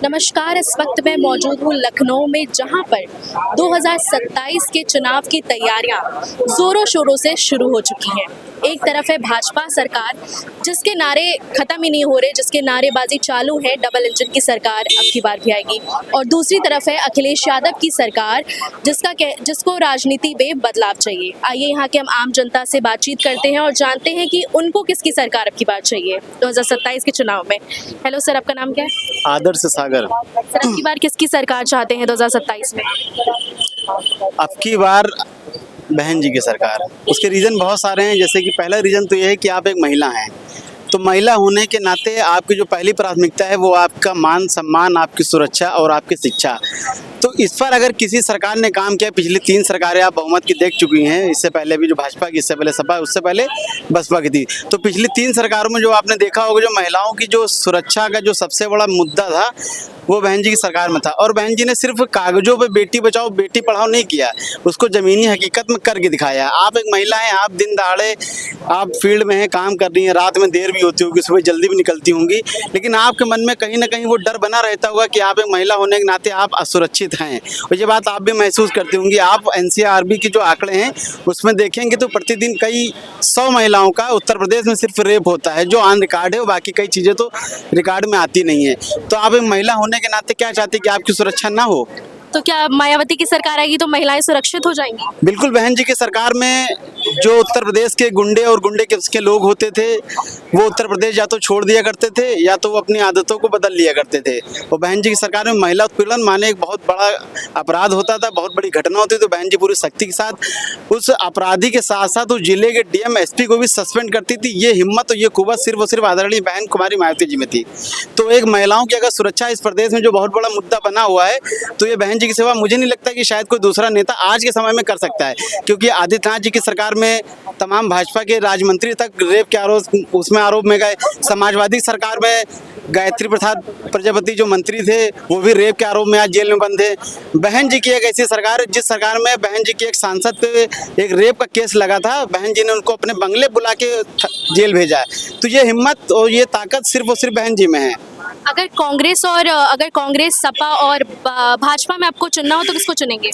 नमस्कार। इस वक्त मैं मौजूद हूँ लखनऊ में, जहाँ पर 2027 के चुनाव की तैयारियां जोरों शोरों से शुरू हो चुकी हैं। एक तरफ है भाजपा सरकार, जिसके नारे खत्म ही नहीं हो रहे, जिसके नारेबाजी चालू है, डबल इंजन की सरकार अब की बार भी आएगी। और दूसरी तरफ है अखिलेश यादव की सरकार, जिसको राजनीति में बदलाव चाहिए। आइए यहाँ के हम आम जनता से बातचीत करते हैं और जानते हैं कि उनको किसकी सरकार अब की बार चाहिए 2027 के चुनाव में। हेलो सर, आपका नाम क्या है? आदर्श सागर। सर, अब की बार किसकी सरकार चाहते हैं 2027 में? अब की बार बहन जी की सरकार। उसके रीज़न बहुत सारे हैं। जैसे कि पहला रीज़न तो ये है कि आप एक महिला हैं, तो महिला होने के नाते आपकी जो पहली प्राथमिकता है वो आपका मान सम्मान, आपकी सुरक्षा और आपकी शिक्षा। तो इस पर अगर किसी सरकार ने काम किया, पिछली 3 सरकारें आप बहुमत की देख चुकी हैं, इससे पहले भी जो भाजपा की, इससे पहले सपा, उससे पहले बसपा की थी। तो पिछली 3 सरकारों में जो आपने देखा होगा, जो महिलाओं की जो सुरक्षा का जो सबसे बड़ा मुद्दा था वो बहन जी की सरकार में था। और बहन जी ने सिर्फ कागजों पे बेटी बचाओ बेटी पढ़ाओ नहीं किया, उसको ज़मीनी हकीकत में करके दिखाया। आप एक महिला हैं, आप दिन दहाड़े आप फील्ड में हैं, काम कर रही हैं, रात में देर भी होती होगी, सुबह जल्दी भी निकलती होंगी, लेकिन आपके मन में कहीं ना कहीं वो डर बना रहता होगा कि आप एक महिला होने के नाते आप असुरक्षित हैं। और ये बात आप भी महसूस करती होंगी। आप NCRB के जो आंकड़े हैं उसमें देखेंगे तो प्रतिदिन कई 100 महिलाओं का उत्तर प्रदेश में सिर्फ रेप होता है, जो ऑन रिकॉर्ड है। बाकी कई चीज़ें तो रिकॉर्ड में आती नहीं है। तो आप एक महिला होने के नाते क्या चाहती कि आपकी सुरक्षा ना हो? तो क्या मायावती की सरकार आएगी तो महिलाएं सुरक्षित हो जाएंगी? बिल्कुल। बहन जी की सरकार में जो उत्तर प्रदेश के गुंडे और गुंडे के लोग होते थे, वो उत्तर प्रदेश या तो छोड़ दिया करते थे या तो वो अपनी आदतों को बदल लिया करते थे। और बहन जी की सरकार में महिला उत्पीड़न माने एक बहुत बड़ा अपराध होता था, बहुत बड़ी घटना होती थी। तो बहन जी पूरी सख्ती के साथ उस अपराधी के साथ साथ उस जिले के DM SP को भी सस्पेंड करती थी। ये हिम्मत और ये कुव्वत सिर्फ और सिर्फ आदरणीय बहन कुमारी मायावती जी में थी। तो एक महिलाओं की अगर सुरक्षा इस प्रदेश में जो बहुत बड़ा मुद्दा बना हुआ है, तो ये बहन जी की सेवा मुझे नहीं लगता कि शायद कोई दूसरा नेता आज के समय में कर सकता है। क्योंकि आदित्यनाथ जी की सरकार में तमाम भाजपा के राज्य तक रेप के आरोप में गए। समाजवादी सरकार में गायत्री प्रसाद प्रजापति जो मंत्री थे वो भी रेप के आरोप में आज जेल में बंद थे। बहन जी की एक ऐसी सरकार है जिस सरकार में बहन जी की एक सांसद पे एक रेप का केस लगा था, बहन जी ने उनको अपने बंगले बुला के जेल भेजा है। तो ये हिम्मत और ये ताकत सिर्फ और सिर्फ बहन जी में है। अगर कांग्रेस सपा और भाजपा में आपको चुनना हो तो किसको चुनेंगे?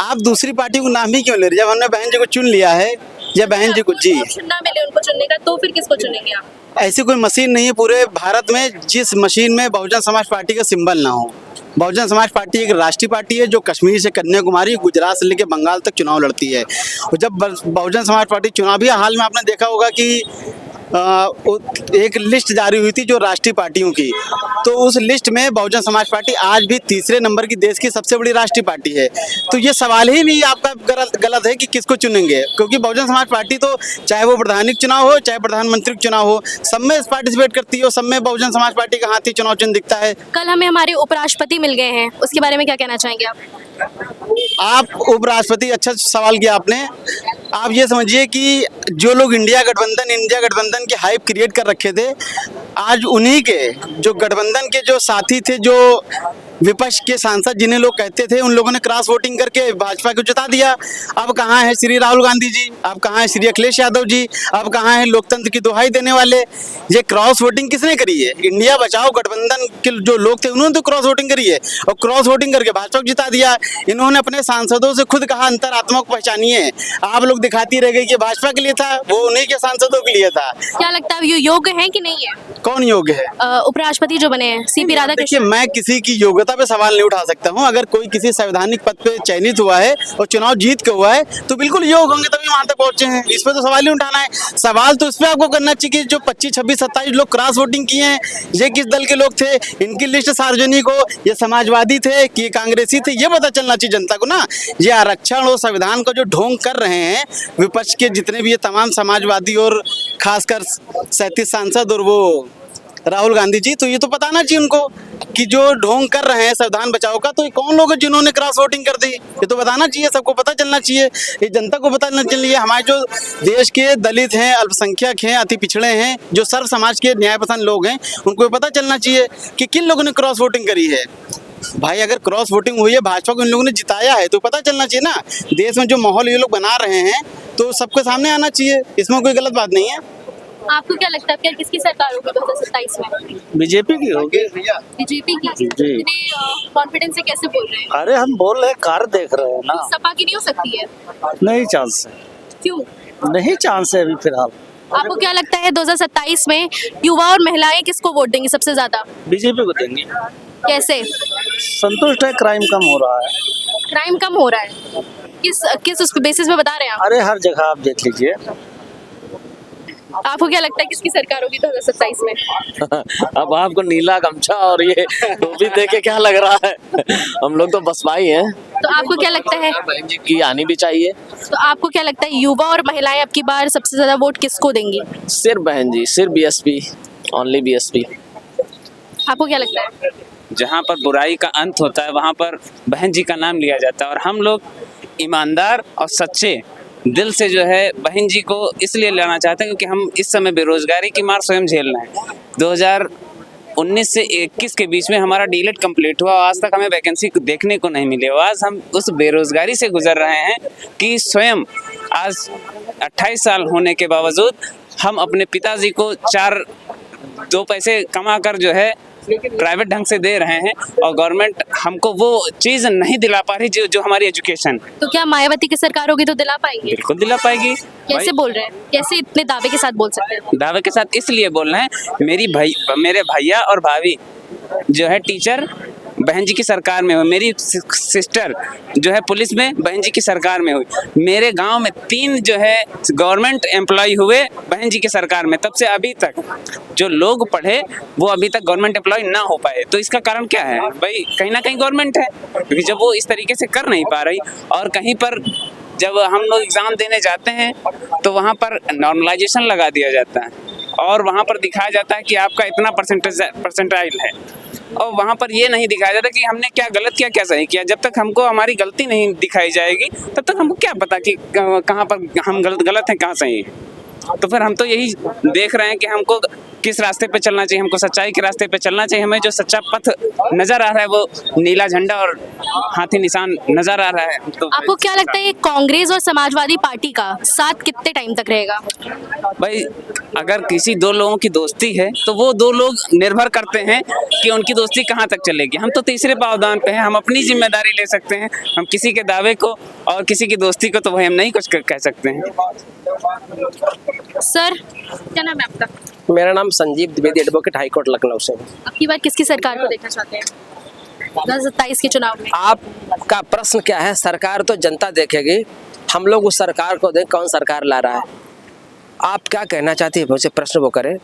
आप दूसरी पार्टी को नाम ही क्यों ले रहे? जब हमने बहन जी को चुन लिया है या बहन जी को जी चुनना मिले उनको चुनने का, तो फिर किसको चुनेंगे आप? ऐसी कोई मशीन नहीं है पूरे भारत में जिस मशीन में बहुजन समाज पार्टी का सिंबल ना हो। बहुजन समाज पार्टी एक राष्ट्रीय पार्टी है जो कश्मीर से कन्याकुमारी, गुजरात से लेकर बंगाल तक चुनाव लड़ती है। और जब बहुजन समाज पार्टी चुनाव भी हाल में आपने देखा होगा कि एक लिस्ट जारी हुई थी जो राष्ट्रीय पार्टियों की, तो उस लिस्ट में बहुजन समाज पार्टी आज भी तीसरे नंबर की देश की सबसे बड़ी राष्ट्रीय पार्टी है। तो ये सवाल ही नहीं आपका गलत है कि किसको चुनेंगे, क्योंकि बहुजन समाज पार्टी तो चाहे वो प्रधानिक चुनाव हो चाहे प्रधानमंत्री चुनाव हो, सब में पार्टिसिपेट करती है, सब में बहुजन समाज पार्टी का हाथ ही चुनाव चिन्ह दिखता है। कल हमें हमारे उपराष्ट्रपति मिल गए हैं, उसके बारे में क्या कहना चाहेंगे आप? उपराष्ट्रपति, अच्छा सवाल किया आपने। आप ये समझिए कि जो लोग इंडिया गठबंधन के हाइप क्रिएट कर रखे थे, आज उन्हीं के जो गठबंधन के जो साथी थे, जो विपक्ष के सांसद जिन्हें लोग कहते थे, उन लोगों ने क्रॉस वोटिंग करके भाजपा को जिता दिया। अब कहाँ है श्री राहुल गांधी जी? अब कहाँ है श्री अखिलेश यादव जी? अब कहाँ है लोकतंत्र की दुहाई देने वाले? ये क्रॉस वोटिंग किसने करी है? इंडिया बचाओ गठबंधन के जो लोग थे उन्होंने तो क्रॉस वोटिंग करी है, और क्रॉस वोटिंग करके भाजपा को जिता दिया। इन्होंने अपने सांसदों से खुद कहा अंतरात्मा को पहचानिए। आप लोग दिखाती रह गई कि भाजपा के लिए था, वो उन्हीं के सांसदों के लिए था। क्या लगता है ये योग्य है कि नहीं है? कौन योग्य है? उपराष्ट्रपति जो बने हैं CP राधाकृष्णन। देखिए, मैं किसी की योग्यता पे सवाल नहीं उठा सकता हूं। अगर कोई किसी संवैधानिक पद पे चयनित हुआ है और चुनाव जीत के हुआ है तो बिल्कुल योग्य होंगे, तभी वहां तक पहुंचे हैं। इस पे तो सवाल ही उठाना है। सवाल तो इस पे आपको करना चाहिए कि जो 25, 26, 27 लोग क्रॉस वोटिंग किए हैं, ये किस दल के लोग थे, इनकी लिस्ट सार्वजनिक हो, ये समाजवादी थे कि ये कांग्रेसी थे, ये पता चलना चाहिए जनता को ना। ये आरक्षण और संविधान का जो ढोंग कर रहे हैं विपक्ष के जितने भी ये तमाम समाजवादी और खासकर 37 सांसद और वो राहुल गांधी जी, तो ये तो बताना चाहिए उनको कि जो ढोंग कर रहे हैं संविधान बचाओ का, तो ये कौन लोग हैं जिन्होंने क्रॉस वोटिंग कर दी? ये तो बताना चाहिए, सबको पता चलना चाहिए, ये जनता को पता चलना चाहिए। हमारे जो देश के दलित हैं, अल्पसंख्यक हैं, अति पिछड़े हैं, जो सर्व समाज के न्याय पसंद लोग हैं, उनको पता चलना चाहिए कि किन लोगों ने क्रॉस वोटिंग करी है। भाई अगर क्रॉस वोटिंग हुई है, भाजपा को इन लोगों ने जिताया है, तो पता चलना चाहिए ना। देश में जो माहौल ये लोग बना रहे हैं तो सबके सामने आना चाहिए, इसमें कोई गलत बात नहीं है। आपको क्या लगता है क्या किसकी सरकार होगी 2027 में? बीजेपी की होगी। बीजेपी की? जी। इतने कॉन्फिडेंस से कैसे बोल रहे हैं? अरे हम बोल रहे हैं, कार देख रहे हैं ना। सपा की नहीं हो सकती है? नहीं चांस है, क्यों? नहीं चांस है अभी फिलहाल। आपको क्या लगता है 2027 में युवा और महिलाएं किसको वोट देंगी सबसे ज्यादा? बीजेपी को देंगे। कैसे? संतुष्ट है, क्राइम कम हो रहा है। क्राइम कम हो रहा है? किस किस उस बेसिस पे बता रहे हैं आप? अरे हर जगह आप देख लीजिए। आपको क्या लगता है किसकी सरकार होगी 2027 में? अब आपको नीला गमछा और ये टोपी देख के क्या लग रहा है? हम लोग तो बसपाई हैं। तो आपको क्या लगता है? बहन जी की आनी भी चाहिए। तो आपको क्या लगता है युवा और महिलाएं अब की बार सबसे ज्यादा वोट किसको देंगी? सिर्फ बहन जी, सिर्फ बीएसपी, ओनली बीएसपी। आपको क्या लगता है? जहाँ पर बुराई का अंत होता है वहाँ पर बहन जी का नाम लिया जाता है, और हम लोग ईमानदार और सच्चे दिल से जो है बहन जी को इसलिए लेना चाहते हैं क्योंकि हम इस समय बेरोजगारी की मार स्वयं झेल रहे हैं। 2019 से 21 के बीच में हमारा डीलेट कंप्लीट हुआ, आज तक हमें वैकेंसी देखने को नहीं मिली। आज हम उस बेरोजगारी से गुजर रहे हैं कि स्वयं आज 28 साल होने के बावजूद हम अपने पिताजी को 2 पैसे कमा कर जो है प्राइवेट ढंग से दे रहे हैं, और गवर्नमेंट हमको वो चीज़ नहीं दिला पा रही जो हमारी एजुकेशन। तो क्या मायावती की सरकार होगी तो दिला पाएंगे? बिल्कुल दिला पाएगी। कैसे बोल रहे हैं? कैसे इतने दावे के साथ बोल सकते हैं? दावे के साथ इसलिए बोल रहे हैं, मेरे भैया और भाभी जो है टीचर बहन जी की सरकार में हुई, मेरी सिस्टर जो है पुलिस में बहन जी की सरकार में हुई, मेरे गांव में 3 जो है गवर्नमेंट एम्प्लॉय हुए बहन जी की सरकार में। तब से अभी तक जो लोग पढ़े वो अभी तक गवर्नमेंट एम्प्लॉय ना हो पाए। तो इसका कारण क्या है भाई? कहीं ना कहीं गवर्नमेंट है, क्योंकि जब वो इस तरीके से कर नहीं पा रही, और कहीं पर जब हम लोग एग्ज़ाम देने जाते हैं तो वहाँ पर नॉर्मलाइजेशन लगा दिया जाता है, और वहाँ पर दिखाया जाता है कि आपका इतना परसेंटाइल है, और वहाँ पर ये नहीं दिखाया जाता कि हमने क्या गलत किया क्या सही किया। जब तक हमको हमारी गलती नहीं दिखाई जाएगी तब तक हमको क्या पता कि कहाँ पर हम गलत हैं कहाँ सही है। तो फिर हम तो यही देख रहे हैं कि हमको किस रास्ते पे चलना चाहिए, हमको सच्चाई के रास्ते पे चलना चाहिए। हमें जो सच्चा पथ नजर आ रहा है वो नीला झंडा और हाथी निशान नजर आ रहा है। तो आपको क्या लगता है कांग्रेस और समाजवादी पार्टी का साथ कितने टाइम तक रहेगा? भाई अगर किसी 2 लोगों की दोस्ती है तो वो 2 लोग निर्भर करते हैं कि उनकी दोस्ती कहाँ तक चलेगी। हम तो तीसरे पावदान पे हैं, हम अपनी जिम्मेदारी ले सकते हैं। हम किसी के दावे को और किसी की दोस्ती को तो भाई हम नहीं कुछ कह सकते हैं। सर क्या नाम है आपका? मेरा नाम Sanjeev Dwivedi, advocate, high court Lucknow से। अब की बार किसकी सरकार को देखना चाहते हैं 2027 के चुनाव में? आपका प्रश्न क्या है? सरकार तो जनता देखेगी, हम लोग उस सरकार को देख कौन सरकार ला रहा है। आप क्या कहना चाहती है मुझे प्रश्न वो करें।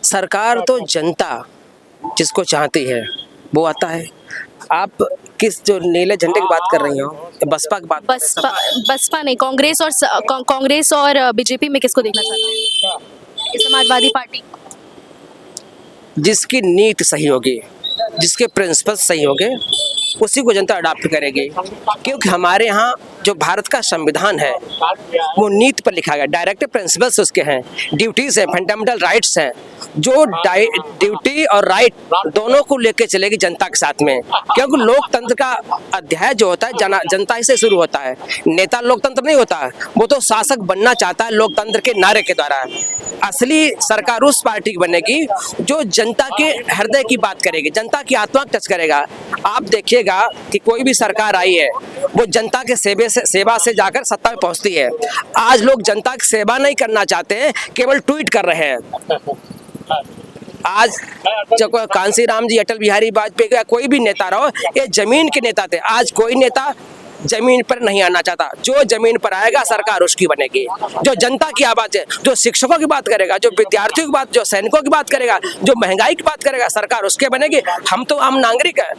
सरकार तो जनता जिसको चाहती है वो आता है। आप किस जो नीले झंडे की बात कर रही हो? बसपा की बात? बसपा नहीं, कांग्रेस और बीजेपी में किसको देखना चाहते हैं? समाजवादी पार्टी? जिसकी नीति सही होगी, जिसके प्रिंसिपल सही होंगे, उसी को जनता अडॉप्ट करेगी। क्योंकि हमारे यहाँ जो भारत का संविधान है वो नीति पर लिखा गया, डायरेक्टिव प्रिंसिपल्स उसके हैं, ड्यूटीज हैं, फंडामेंटल राइट्स हैं। जो ड्यूटी और राइट दोनों को लेके चलेगी जनता के साथ में। क्योंकि लोकतंत्र का अध्याय जो होता है जनता से शुरू होता है। नेता लोकतंत्र नहीं होता, वो तो शासक बनना चाहता है लोकतंत्र के नारे के द्वारा। असली सरकार उस पार्टी की बनेगी जो जनता के हृदय की बात करेगी, जनता की आत्मा टच करेगा। आप देखिएगा कि कोई भी सरकार आई है वो जनता के सेवा से जाकर सत्ता में पहुंचती है। आज लोग जनता की सेवा नहीं करना चाहते हैं, केवल ट्वीट कर रहे हैं। आज जब कांसी राम जी, अटल बिहारी वाजपेयी का कोई भी नेता रहो, ये जमीन के नेता थे। आज कोई नेता जमीन पर नहीं आना चाहता। जो जमीन पर आएगा सरकार उसकी बनेगी। जो जनता की आवाज है, जो शिक्षकों की बात करेगा, जो विद्यार्थियों की बात, जो सैनिकों की बात करेगा, जो महंगाई की बात करेगा, सरकार उसके बनेगी। हम तो आम नागरिक है,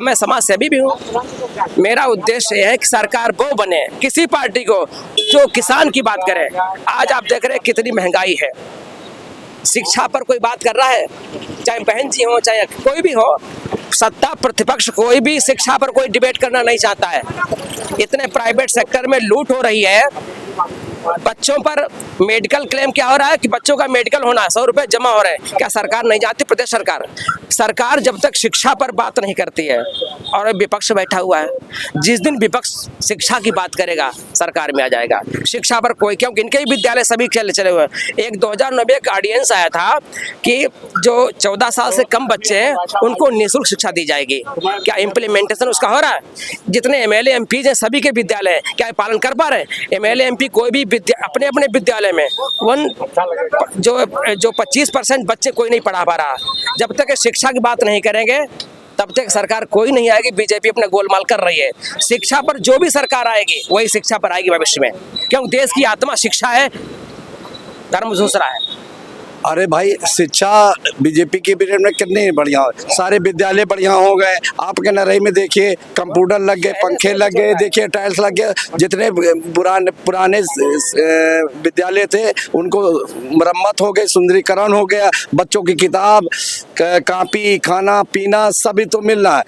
मैं समाज सेवी भी हूँ। मेरा उद्देश्य यह है कि सरकार वो बने किसी पार्टी को जो किसान की बात करे। आज आप देख रहे हैं कितनी महंगाई है। शिक्षा पर कोई बात कर रहा है, चाहे बहन जी हो चाहे कोई भी हो, सत्ता प्रतिपक्ष कोई भी शिक्षा पर कोई डिबेट करना नहीं चाहता है। इतने प्राइवेट सेक्टर में लूट हो रही है, बच्चों पर मेडिकल क्लेम क्या हो रहा है कि बच्चों का मेडिकल होना 100 रुपए जमा हो रहे हैं। क्या सरकार नहीं जानती? प्रदेश सरकार जब तक शिक्षा पर बात नहीं करती है, और विपक्ष बैठा हुआ है, जिस दिन विपक्ष शिक्षा की बात करेगा सरकार में आ जाएगा। शिक्षा पर कोई, क्योंकि इनके ही विद्यालय सभी चले हुए हैं। एक 2009 एक ऑर्डिनेंस आया था कि जो 14 साल से कम बच्चे हैं उनको निःशुल्क शिक्षा दी जाएगी। क्या इम्प्लीमेंटेशन उसका हो रहा है? जितने MLA MPs हैं सभी के विद्यालय हैं, क्या पालन कर पा रहे हैं? MLA MP कोई भी अपने अपने विद्यालय में जो 25% बच्चे कोई नहीं पढ़ा पा रहा। जब तक शिक्षा की बात नहीं करेंगे तब तक सरकार कोई नहीं आएगी। बीजेपी अपने गोलमाल कर रही है। शिक्षा पर जो भी सरकार आएगी वही शिक्षा पर आएगी भविष्य में, क्योंकि देश की आत्मा शिक्षा है, धर्म दूसरा है। अरे भाई, शिक्षा बीजेपी के पीरियड में कितनी बढ़िया हो, सारे विद्यालय बढ़िया हो गए। आपके नरई में देखिए कंप्यूटर लग गए, पंखे लग गए, देखिए टाइल्स लग गए। जितने पुराने विद्यालय थे उनको मरम्मत हो गई, सुंदरीकरण हो गया। बच्चों की किताब, कॉपी, खाना पीना सभी तो मिल रहा है।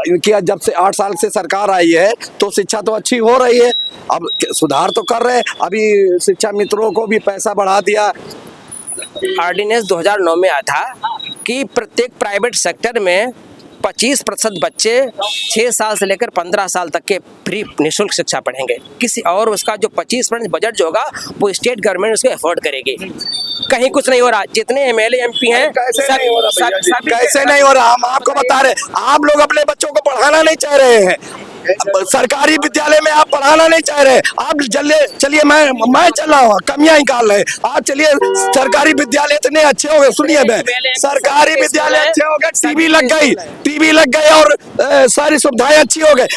इनकी जब से 8 साल से सरकार आई है तो शिक्षा तो अच्छी हो रही है। अब सुधार तो कर रहे हैं। अभी शिक्षा मित्रों को भी पैसा बढ़ा दिया। ऑर्डिनेंस 2009 में आया था कि प्रत्येक प्राइवेट सेक्टर में 25% बच्चे 6 साल से लेकर 15 साल तक के फ्री निःशुल्क शिक्षा पढ़ेंगे। किसी और उसका जो 25% बजट जो होगा वो स्टेट गवर्नमेंट उसको अफोर्ड करेगी। कहीं कुछ नहीं हो रहा। जितने MLA MP हैं कैसे नहीं हो रहा? हम आपको बता रहे, आप लोग अपने बच्चों को पढ़ाना नहीं चाह रहे हैं। सरकारी विद्यालय में आप पढ़ाना नहीं चाह रहे। आप चलिए मैं चल रहा हूँ, कमियां निकाल रहे। आप चलिए, सरकारी विद्यालय इतने अच्छे हो गए। सुनिए, मैं सरकारी विद्यालय अच्छे हो गए, टीवी लग गई और सारी सुविधाएं अच्छी हो गई।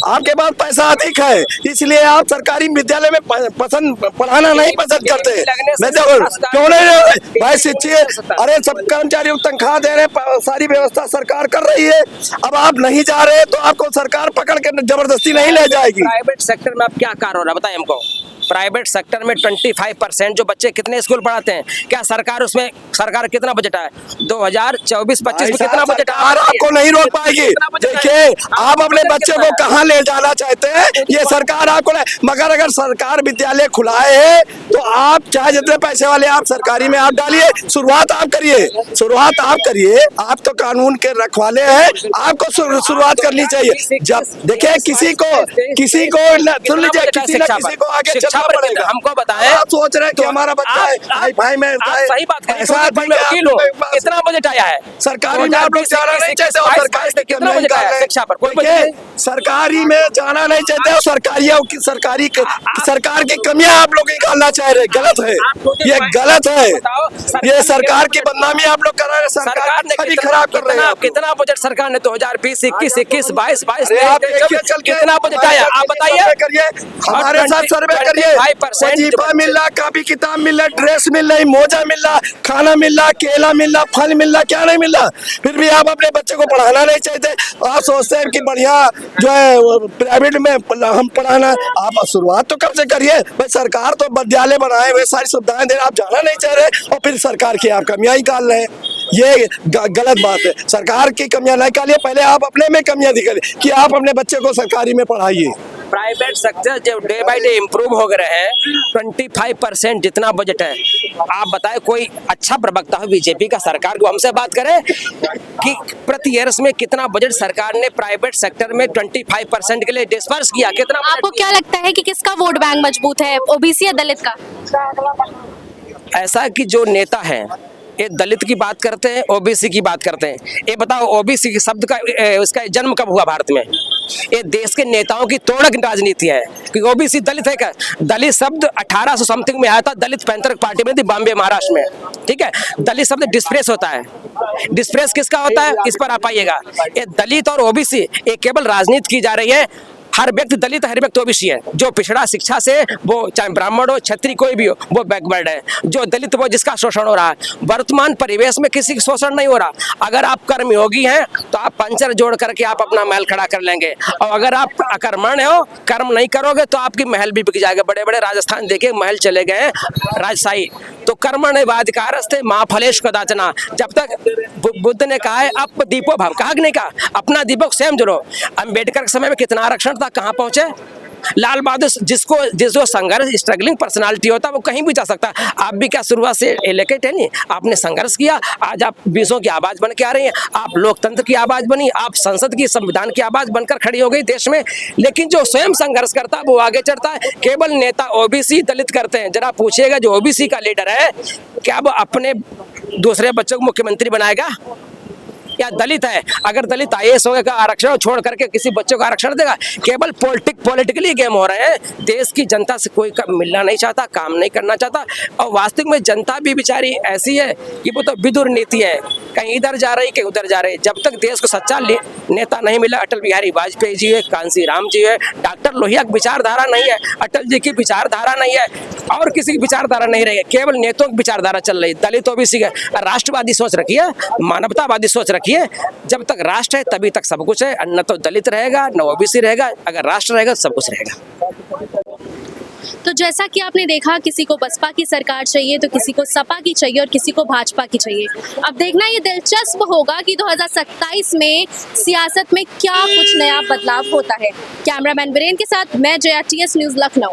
आपके पास पैसा अधिक है, इसलिए आप सरकारी विद्यालय में पढ़ाना नहीं पसंद करते। मैं क्यों नहीं भाई? शिक्षित, अरे सब कर्मचारियों को तनख्वाह दे रहे, सारी व्यवस्था सरकार कर रही है। अब आप नहीं जा रहे तो आपको सरकार पकड़ के जबरदस्ती नहीं ले जाएगी। प्राइवेट सेक्टर में अब क्या कार्य हो रहा है बताइए हमको। प्राइवेट सेक्टर में 25% जो बच्चे कितने स्कूल पढ़ाते हैं? क्या सरकार कितना बजट है? 2024-25 में कितना बजट है? आपको नहीं रोक पाएगी। देखिए, आप अपने बच्चे को कहाँ ले जाना चाहते हैं ये सरकार आपको, मगर अगर सरकार विद्यालय खुलाए है तो आप चाहे जितने पैसे वाले आप सरकारी में आप डालिए। शुरुआत आप करिए। आप तो कानून के रखवाले हैं, आपको शुरुआत करनी चाहिए। जब देखिए किसी को सुन लीजिए, किसी को आगे चलना पड़ेगा। हमको बताएं, आप सोच रहे हैं कि हमारा बच्चा है भाई में सही बात कितना बजट आया है सरकारी में? आप लोग जाना नहीं चाहते और सरकारी कितना बजट आया शिक्षा पर? कोई सरकारी में जाना नहीं चाहते और सरकार की कमियां आप लोग निकालना चाह रहे। गलत है, ये गलत है। ये सरकार की बदनामी आप लोग कर रहे हैं। सरकार ने खराब कर रहे हैं। कितना बजट सरकार ने 2020, 21, 22, कितना बजट आया आप बताइए? करिए, हमारे साथ सर्वे करिए। वजीफा मिल रहा, कापी किताब मिल रहा, ड्रेस मिल रही, मोजा मिल रहा, खाना मिल रहा, केला मिल रहा, फल मिल रहा, क्या नहीं मिल रहा? फिर भी आप अपने बच्चे को पढ़ाना नहीं चाहते। आप सोचते हैं कि बढ़िया जो है प्राइवेट में हम पढ़ाना। आप शुरुआत तो कब से करिए भाई। सरकार तो विद्यालय बनाए हुए, सारी सुविधाएं दे रहे, आप जाना नहीं चाह रहे और फिर सरकार की आप कमियां निकाल रहे हैं। ये गलत बात है। सरकार की कमियां नहीं निकालिए, पहले आप अपने में कमियां निकालिए कि आप अपने बच्चे को सरकारी में पढ़ाइए। प्राइवेट सेक्टर जो डे बाय डे इम्प्रूव हो रहे हैं, 25% जितना बजट है। आप बताएं, कोई अच्छा प्रवक्ता हो बीजेपी का सरकार को हमसे बात करें कि प्रति ईयर्स में कितना बजट सरकार ने प्राइवेट सेक्टर में 25% के लिए डिस्पर्स किया? कितना? आपको क्या लगता है कि किसका वोट बैंक मजबूत है, ओबीसी या दलित का? ऐसा कि जो नेता है ये दलित की बात करते हैं, ओबीसी की बात करते हैं। ये बताओ, ओबीसी के शब्द का उसका जन्म कब हुआ भारत में? ये देश के नेताओं की तोड़क राजनीति है कि ओबीसी दलित है क्या? दलित शब्द 1800 समथिंग में आया था, दलित पैंतरक पार्टी में थी बॉम्बे महाराष्ट्र में। ठीक है, दलित शब्द डिस्प्रेस होता है। डिस्प्रेस किसका होता है? इस पर आप आइएगा। ये दलित और ओबीसी ये केवल राजनीति की जा रही है। हर व्यक्ति दलित, हर व्यक्ति ओबीसी है। जो पिछड़ा शिक्षा से, वो चाहे ब्राह्मण हो, क्षत्रिय कोई भी हो, वो बैकवर्ड है। जो दलित वो जिसका शोषण हो रहा है। वर्तमान परिवेश में किसी का शोषण नहीं हो रहा। अगर आप कर्मयोगी हैं तो आप पंचर जोड़ करके आप अपना महल खड़ा कर लेंगे, और अगर आप अकर्मण्य हो, कर्म नहीं करोगे तो आपकी महल भी बिक जाएगा। बड़े बड़े राजस्थान देखिए महल चले गए राजशाही। तो कर्मण्यवाधिकारस्ते मां फलेषु कदाचन। जब तक बुद्ध ने कहा है अप दीपो भव, कहा नहीं कहा अपना दीपक स्वयं जलो। अम्बेडकर के समय में कितना आरक्षण था, कहाँ पहुंचे? लाल बहादुर जिसको संघर्ष स्ट्रगलिंग पर्सनालिटी होता है वो कहीं भी जा सकता है। आप भी क्या शुरुआत से एलिकेट है नहीं, आपने संघर्ष किया, आज आप बीसों की आवाज बन के आ रही हैं, आप लोकतंत्र की आवाज बनी, आप संसद की संविधान की आवाज बनकर खड़ी हो गई देश में। लेकिन जो स्वयं संघर्ष करता है वो आगे चढ़ता है। केवल नेता ओबीसी दलित करते हैं। जरा पूछिएगा जो ओबीसी का लीडर है क्या वो अपने दूसरे बच्चों को मुख्यमंत्री बनाएगा? या दलित है, अगर दलित आईएएस होगा का आरक्षण छोड़ करके किसी बच्चे को आरक्षण देगा? केवल पॉलिटिकली गेम हो रहे हैं। देश की जनता से कोई मिलना नहीं चाहता, काम नहीं करना चाहता। और वास्तविक में जनता भी बेचारी ऐसी है कि वो तो विदुर नीति है, कहीं इधर जा रही कहीं उधर जा रही। जब तक देश को सच्चा नेता नहीं मिला, अटल बिहारी वाजपेयी जी है, कांसी राम जी है, डॉक्टर लोहिया की विचारधारा नहीं है, अटल जी की विचारधारा नहीं है, और किसी की विचारधारा नहीं रही है, केवल नेताओं की विचारधारा चल रही। दलित ओबीसी का राष्ट्रवादी सोच रखिए, मानवतावादी सोच रखिए। जब तक राष्ट्र है तभी तक सब कुछ है, न तो दलित रहेगा न ओबीसी रहेगा। अगर राष्ट्र रहेगा सब कुछ रहेगा। तो जैसा कि आपने देखा, किसी को बसपा की सरकार चाहिए तो किसी को सपा की चाहिए और किसी को भाजपा की चाहिए। अब देखना ये दिलचस्प होगा कि 2027 में सियासत में क्या कुछ नया बदलाव होता है। कैमरामैन वीरेंद्र के साथ मैं जया, TS न्यूज़ लखनऊ।